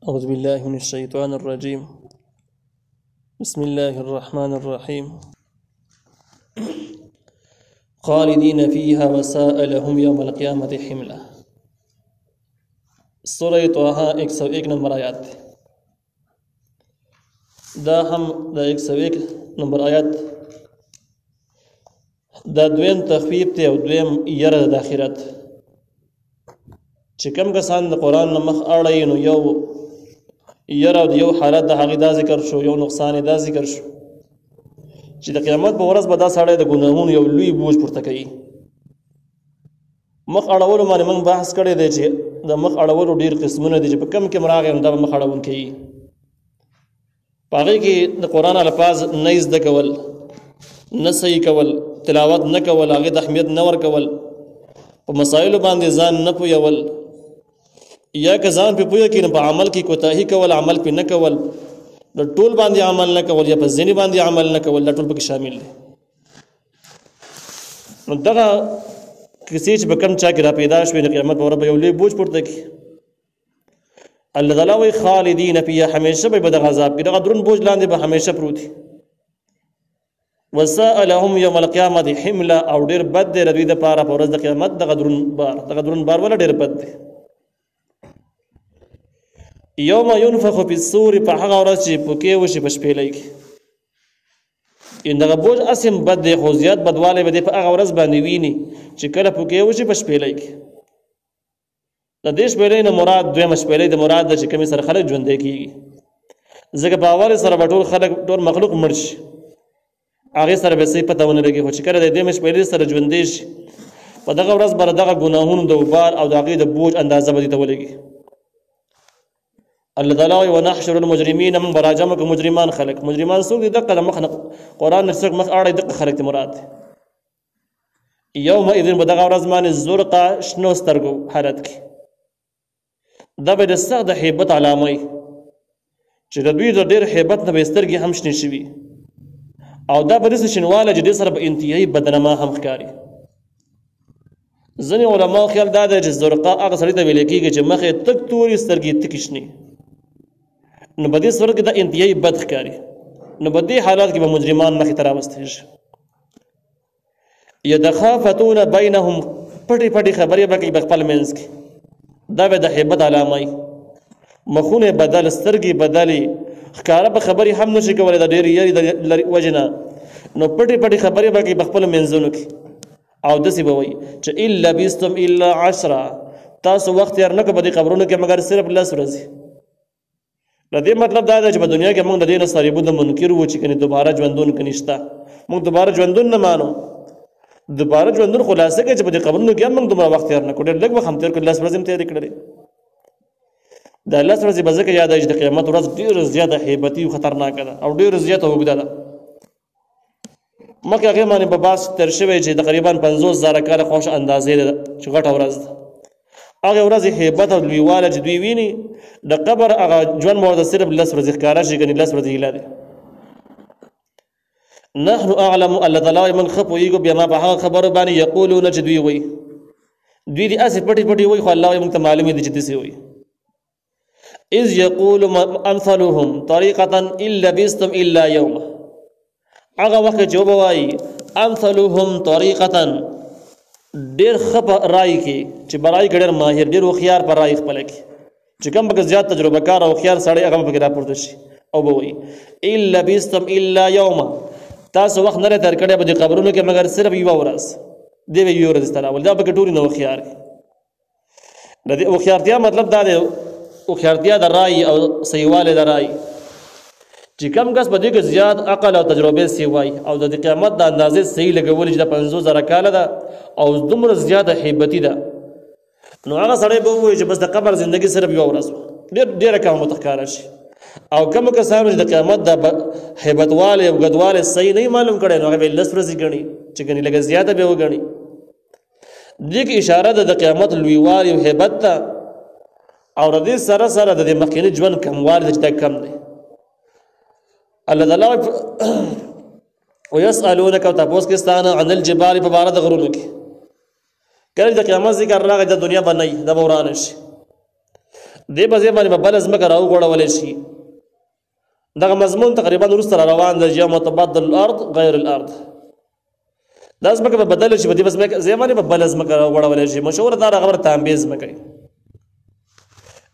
أعوذ بالله من الشيطان الرجيم. بسم الله الرحمن الرحيم. خالدين فيها وساء لهم يوم القيامة حملا. سورة طه 101 نمبر آیات دا هم دا 101 نمبر آیات دا دویم تخفیف ته او دویم یره د آخرت چې کوم کسان د قرآن نه مخ اړوي نو یو یره او یو حالت د هغې دا ذکر شو، یو نقصان دا ذکر شو چې د قیامت په ورځ به دا سړی د ګناهونو یو لوی بوج پورته کوي. مخ اړولو باندې موږ بحث کړی دی چې د مخ اړولو ډېر قسمونه دي چې په کم کې راغی نو دا به مخ اړونکی وي. په هغې کې د قرآن الفاظ نه زده کول، نه صحیح کول، تلاوت نه کول، هغې ته اهمیت نه ورکول، په مسایلو باندې ځان نه پویول، یا که ځان پې پویه کړي نو په عمل کې کوتاهي کول، عمل پې نه کول، د ټول باندې عمل نه کول یا په ځینې باندې عمل نه کول، دا ټول پکې شامل دي. نو دغه کیسې چې په کوم چا کې را پیدا شوې د قیامت په ورځ به یو لوی بوج پورته کړي. الله تعالی وایي خالدین فیها، همیشه به دغه عذاب کې دغه دروند بوج لاندې به همیشه پروت وي. وساء لهم یوم القیامة حملا، او ډېر بد دی د دوی دپاره په ورځ د قیامت دغه دروند بار ولا ډېر بد دی. یوم ینفخ فی الصور، په هغه ورځ چې پوکې وشي په شپېلۍ کې. دغه بوج اسیم بد دی خو زیات بدوالی به دی په هغه ورځ باندې ویني چې کله پوکې وشي په شپېلۍ کې. د دې شپېلۍ نه مراد دویمه شپېلۍ د مراد ده چې کومې سره خلک ژوندی کېږي. ځکه په اول سره به ټول خلک ټول مخلوق مړ شي، هغې سره به صحیح پته ونه لګي. خو چې کله د دویمې شپېلۍ سره ژوندی شي په دغه ورځ به دغه ګناهونو د وبار او د هغې د بوج اندازه به دې ته ولګي. الله تعالی وایي ونحشر المجرمین، موږ به راجمع کړو مجرمان خلک. مجرمان څوک دي؟ دقه د مخ نه قرآن نه څوک مخ اړوي دقه خلک ته مراد دی. یومئذ په دغه ورځ باندې زرقا شنو سترګو حالت کې، دا به د سخت د هیبت علامه وي چې د دوی د ډېر هیبت نه به سترګې هم شنې شوي، او دا به داسې شنواله چې دې سره به انتهایي بدنما هم ښکاري. ځینې علماو خیال دا دی چې زرقا هغه سړي ته ویل کېږي چې مخ یې تک تورې سترګې تکې شنې، نو په دې صورت کې دا انتهایي بد ښکاري. نو په دې حالات کې به مجرمان مخې ته راوستېږي. یتخافتون بینهم، پټې پټې خبرې به کوي په خپل منځ کې، دا به د هیبت علامه وي. مخونه بدل، سترګې بدلې، ښکاره به خبرې هم نشي کولی د ډېرې یرې د وجې نه. نو پټې پټې خبرې به کوي په خپلو منځونو کې، او داسې به وایي چې ان لبثتم الا 10، تاسو وخت تېر نه کړو په دې قبرونو کې مګر صرف 10 ورځې. د دې مطلب دا دی چې په دنیا کې موږ د دې نه ساریبو د منکر وو چې کنې دوباره ژوندون که نشته، موږ دوباره ژوندون نه مانو. دوباره ژوندون خلاصه کوي چې په دې قبرونو کې هم موږ دومره وخت تېر نه کړو، ډېر لږ وخت هم تېر کړو، 10 ورځې هم تېرې کړلې. دا 10 ورځې به ځکه یاد چې د قیامت ورځ ډېره زیاته هیبتي او خطرناکه ده او ډېره زیاته اوږده ده. مخکې هغې باندې په بحث تېر شوی چې تقریبا 50,000 کاله خوښ اندازې ده چې غټه ورځ ده. هغې ورځې هیبت او لویواله چې دوی ویني، د قبر هغه ژوند به ورته صرف 10 ورځې ښکاره شي، ګنې 10 ورځې هیله دی. نحن اعلم، الله تعالی وایي موږ ښه پوهېږو بما په هغه خبرو باندې یقولونه چې دوی وایي. دوی دې هسې پټې پټې وایي، خو الله وایي موږ ته معلومې دي چې داسې وایي. اذ یقول امثلهم طریقة ان لبثتم الا یوما، هغه وخت چې وبه وایي امثلهم طریقة، ډېر ښه په رای کې چې برای کې ډېر ماهر، ډېر هوښیار په رای خپله کې، چې کوم پکې زیات تجربه کار او هوښیار سړی هغه به پکې راپورته شي او به وایي ان لبثتم الا یوما، تاسو وخت نه دی تېر کړی په دې قبرونو کې مګر صرف یوه ورځ. دی به یوه ورځ ته راولي، دا پکې ټولې نه هوښیار دي. د دې هوښیارتیا مطلب دا دی، هوښیارتیا د رای او صحیحوالی د رای، چې کم کس په دې کې زیات عقل او تجربې سي وایي او د قیامت د اندازې صحیح لګولي چې د 50,000 کاله ده او دومره زیاته هیبتي ده، نو هغه سړی به ووایي چې بس د قبر زندګي صرف یوه ورځ وه، ډېره کمه ورته ښکاره شي. او کومو کسانو چې د قیامت د هیبتوالی او ګدوالی صحیح نه معلوم کړی نو هغه به 10 ورځې ګڼي، چې ګڼي لږه زیاته به وګڼي. دې کې اشاره ده د قیامت لویوالي او هیبت ته، او د دې سره سره د دې مخکیني ژوند کموالی ده چې دا کم دی. الله تعالی ویسألونک، او تپوس کې ستانه عن الجبال په باره د غرونو کې. کله د قیامت ذکر راغی د دنیا به نه وي، دا به ورانه شي. دې په ځای باندې بل ځمکه راوغوړولی شي. دغه مضمون تقریبا وروسته را روان دی، یوم تبدل الارض غیر الارض. دا ځمکه به بدله شي، په دې ځای باندې به بله ځمکه راوغوړولی شي. مشهوره دا خبره تانبې ځمکه وي.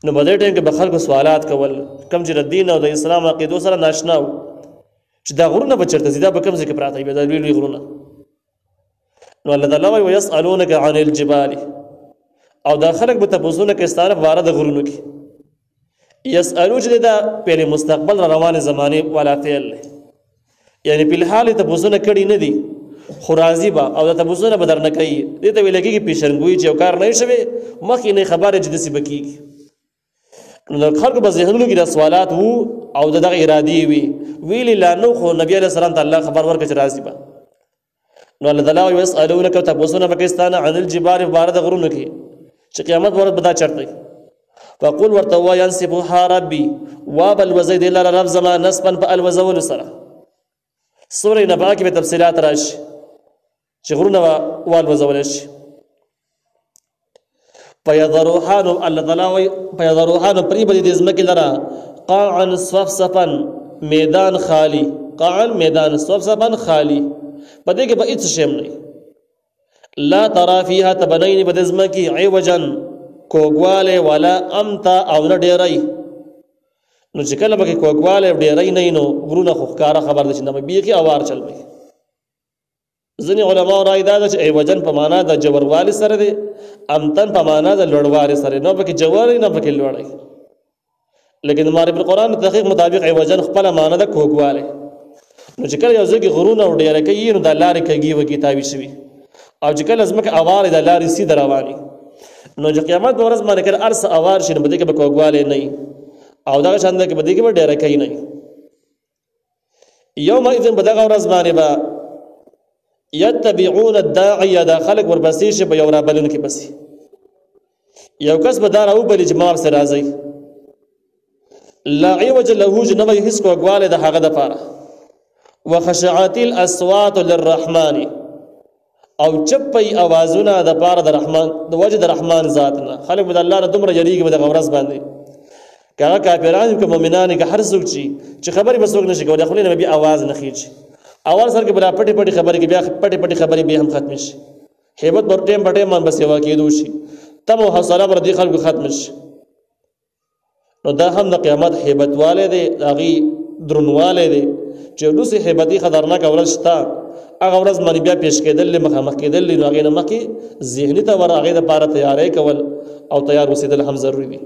نو په دې ټایم کې به خلکو سوالات کول، کوم چې د دین او د اسلام عقیدو سره ناشنا وو، چې دا غرونه به چېرته ځي، دا به کوم ځای کې پراته وي، دا لوی لوی غرونه. نو الله تعالی وایي ویسألونک عن الجبال، او دا خلک به تپوسونه کوي ستا نه په باره د غرونو کې. یسألو چې دا پهلې مستقبل را روانې زمانې والا فعل دی، یعنی په الحال یې تپوسونه کړي نه دي، خو راځي به او دا تپوسونه به درنه کوي. دې ته ویل کېږي پیشنګویي، چې یو کار نه شوی مخکې نه خبرې چې داسې به کېږي. نو د خلکو په ذهنونو کې دا سوالات وو او د دغه ارادې وي، ویلې لا نو، خو نبي علیه السلام ته الله خبر ورکړه چې راځي به. نو الله تعالی وایي یسألونک، تپوسونه به کوي ستا نه عن الجبال په باره د غرونو کې، چې قیامت ورځ به دا چرته وي. فقل ورته ووایه ینسفها ربي، وابلوزی دی لره رب زما نسفا په الوزولو سره. سورې نبأ کې به تفصیلات راشي چې غرونه به والوزولی شي. فیذروها، نو الله تعالی وایي فیذروها، نو پرېږدي دې ځمکې لره قاعا صفصفا، میدان خالی. قاعا میدان، صفصفا خالی، په دې کې به هېڅ شی هم نه وي. لا ترى فيها، ته به نه وینې په دې ځمکې عوجا کوږوالی، ولا امتا، او نه ډېری. نو چې کله پکې کوږوالی او ډېری نه وي، نو غرونه خو ښکاره خبر ده چې نه به بیخي اوار چل وي. ځینې علماو رایې دا ده چې عوجن په معنا د جوروالي سره دی، امتن په معنا د لوړوالي سره، نه پکې جوړ نه پکې لوړ. لیکن د معرفت القرآن د تحقیق مطابق عوجن خپله معنا د کوږوالی. نو چې کله یو ځای کې غرونه او ډېره کوي، نو دا لارې کږي وږي تاوي شوي، او چې کله ځمکه اوارې د لارې سیده روانې. نو چې قیامت په ورځ باندې کله هر څه اوار شي، نو په دې کې به کوږوالی نه وي، او دغه شان ده کې په دې کې به ډېره کوي نه وي. یومئذ په دغه ورځ باندې به یتبعون الداعی، دا خلک ورپسې شي په یو رابلونکي پسې. یو کس به دا راوبلي چې ما ورسې راځئ، لا عوج له، چې نه وي هېڅ کوږوالی د هغه دپاره. وخشعت الاصوات للرحمن، او چپی اوازونه د پاره د رحمان د وجه د رحمان ذات نه. خلک به د الله نه دومره یریږي په دغه ورځ باندې، که هغه کافران که مؤمنان که هر څوک چې خبرې به څوک نشي کولی، خولې نه به بیا اواز نه خېږي. اول سر کې به پټې پټې خبرې کې بیا پټې پټې خبرې بیا هم ختمې شي. هیبت به ټیم په ټیم باندې به سیوا کېدو شي، تم او حوصله به د دې خلکو ختم شي. نو دا هم د قیامت هیبت والی دی، د هغې درونوالی دی، چې یو داسې هیبتي خطرناکه ورځ شته. هغه ورځ باندې بیا پیش کېدل، مخامخ کېدل، نو هغې نه مخکې ذهني طور هغې دپاره تیاری کول او تیار اوسېدل هم ضروري دي.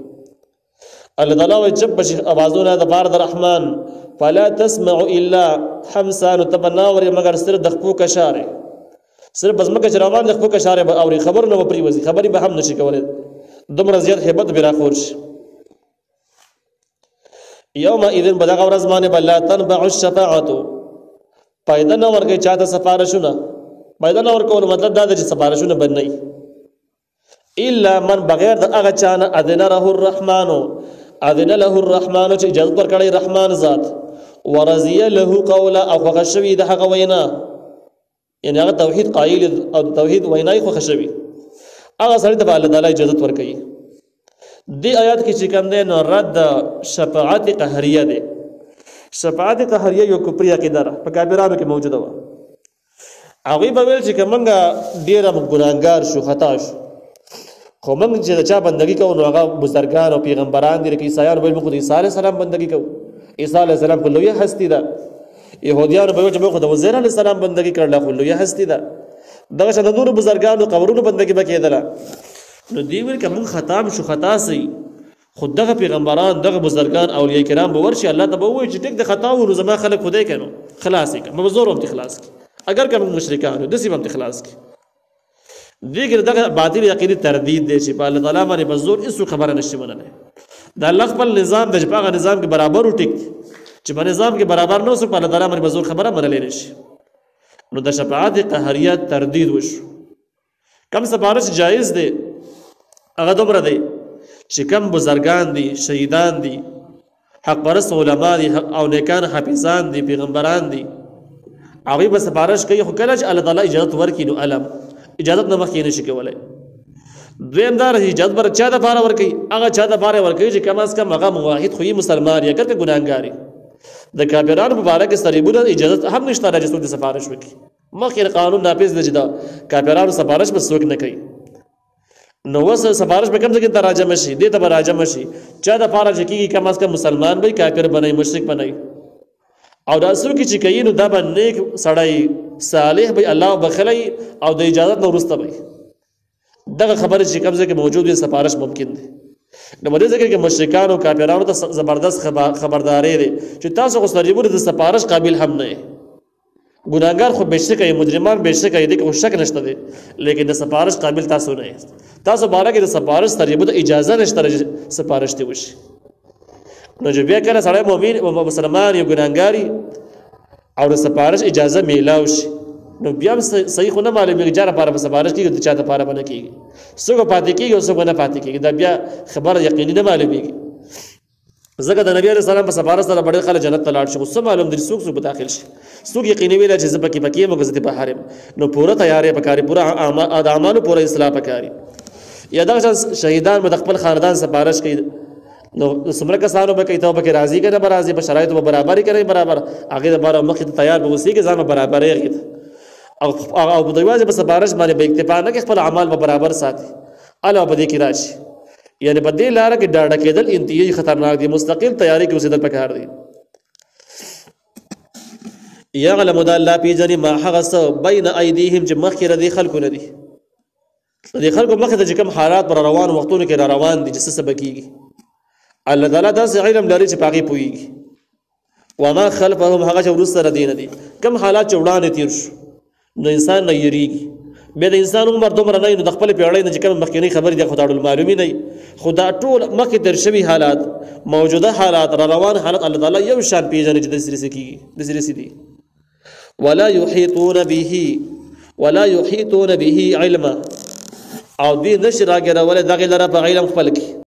الله تعالی وایي چپ به شي اوازونه د پاره د رحمان، فلا تسمع الا حمسا، نو ته به نه اورې مګر صرف د خپو کشارې، صرف به ځمکه چې روان د خپو کشارې به اورې، خبرونه به پرېوځي، خبرې به هم نشي کولی، دومره زیات هیبت به راخور شي. یومئذ په دغه ورځ باندې به لا تنفع الشفاعة، فایده نه ورکوي چاته سفارشونه. فایده نه ورکولو مطلب دا ده چې سفارشونه به نه وي، الا من، بغیر د هغه چا نه اذن له الرحمن، اذن له الرحمن، چې اجازت ورکړی رحمان ذات، ورضی له قولا، او خوښه شوي د هغه وینا، یعنې هغه توحید قایل او د توحید وینا یې خوښه شوي، هغه سړي ته به الله تعالی اجازت ورکوي. دې آیات کې چې کوم دی، نو رد شفاعت قهریه دی. شفاعت قهریه یو کفري عقیده ده، په کافرانو کې موجوده وه. هغوی به ویل چې که موږ ډېره ګناهګار شو، خطا شو، خو موږ چې د چا بندګي کوو، نو هغه بزرګان او پیغمبران دي. لکه عیسایان به ویل موږ د عیسی علیه السلام بندګي کوو، عیسی علیه السلام خو لویه هستي ده. یهودیانو به ویل چې موږ خو د عزیر علیه السلام بندګي کړله، خو لویه هستي ده. دغه شان د نورو بزرګانو قبرونو بندګي به کېدله. نو دوی ویل که موږ خطا شو، خطا سئ، خو دغه پیغمبران، دغه بزرګان، اولیاء کرام به ورشي، الله ته به ووایي چې ټیک د خطا و، نو زما خلک خدای که نو خلاص یې کړه، به زور هم خلاص کړي، اگر که موږ مشرکان یو داسې به هم خلاص کړي. دې کې دغه باطل عقیدې تردید دی چې په الله تعالی باندې به زور هېڅوک خبره نشي منلی. د الله خپل نظام دی چې په هغه نظام کې برابر وټیک، چې په نظام کې برابر نه اوسو، په الله تعالی باندې به زور خبره منلی نشي. نو د شفاعت قهریه تردید وشو. کم سفارش جایز دی هغه دومره دی چې کم بزرګان دي، شهیدان دي، حق پرست علما دي، او نیکان حافظان دي، پیغمبران دي، هغوی به سفارش کوي. خو کله چې الله تعالی اجازت ورکړي، نو علم اجازت نه مخکې نشي کولی. دویم دا اجازه بر چا د پاره ورکي هغه چا د پاره ورکي چې کم از کم هغه موحد خو مسلمان یا کړه ګناهګاری د کافرانو مبارک سریبونه اجازه هم نشته چې څوک د سفارش وکړي مخکې قانون نافذ دی چې دا کافرانو سفارش به څوک نه کوي نو وس سفارش به کوم ځای کې راجم شي دې ته به راجم شي چا د پاره چې کیږي کم از کم مسلمان به کافر بنای مشرک بنای او دا څوک چې کوي نو دا به نیک سړی صالح به الله بخلی او د اجازه نو ورسته به دغه خبره چې کوم ځای کې موجود وي سفارش ممکن دی نو مده ذکر کې مشرکان او کافرانو ته زبردست خبرداري دي چې تاسو خو سړي د سفارش قابل هم نه ګناګار خو بهشکه کوي مجرمان بهشکه کوي دغه شک نشته دي لیکن د سفارش قابل تاسو نه تاسو بارکه د سفارش سړي د اجازه نشته سفارش دی وشي نو چې بیا کله سړی مؤمن او مسلمان یو ګناګاری او د سفارش اجازه میلاو شي نو بیا صحیح خو نه معلومیږي چې لپاره په سفارش کې د چا لپاره باندې کیږي څوک پاتې کیږي او څوک نه پاتې کیږي دا بیا خبره یقیني نه معلومیږي ځکه د نبی عليه السلام په سفارش سره ډېر خلک جنت ته لاړ شي خو څه معلوم دي څوک څوک داخل شي څوک یقیني ویل چې زه پکې مګزته په حرم نو پوره تیارې پکاري پوره اعمال پوره اصلاح پکاري یا دا شهیدان مد خپل خاندان سفارش کوي نو څومره کسانو به کوي ته به راضي کنه برازي په شرایطو برابرۍ کوي برابر هغه د بار مخ ته تیار به وسی کې ځان برابرۍ کوي او په دیواجه په سفارش باندې به اکتفا نه خپل اعمال به برابر ساتي الا په دې کې راشي یعنی په دې لار کې ډاډه کېدل انتهایی خطرناک دي مستقل تیاری کې اوسېدل پکار دي یعلم د الله پیجن ما حغس بین ایدیهم چې مخکې ردی خلکو نه دي د خلکو مخکې د کوم حالات پر روان وختونو کې را روان دي چې څه سبب کیږي الله تعالی داسې علم لري چې پاغي پويږي وما خلفهم هغه چې ورسره ردی نه دي کوم حالات چې وړاندې تیر شو نو انسان نه یریږي بیا د انسان عمر دومره نه نو د خپل پیړۍ نه چې کوم مخکینی خبرې د خدای معلومي نه خدا ټول مخکې در شوي حالات موجوده حالات را روان حالات الله تعالی یو شان پیژني چې د سری کیږي د سری دي ولا يحيطون به علما او دې نشي راګرول دغه لره په علم خپل کې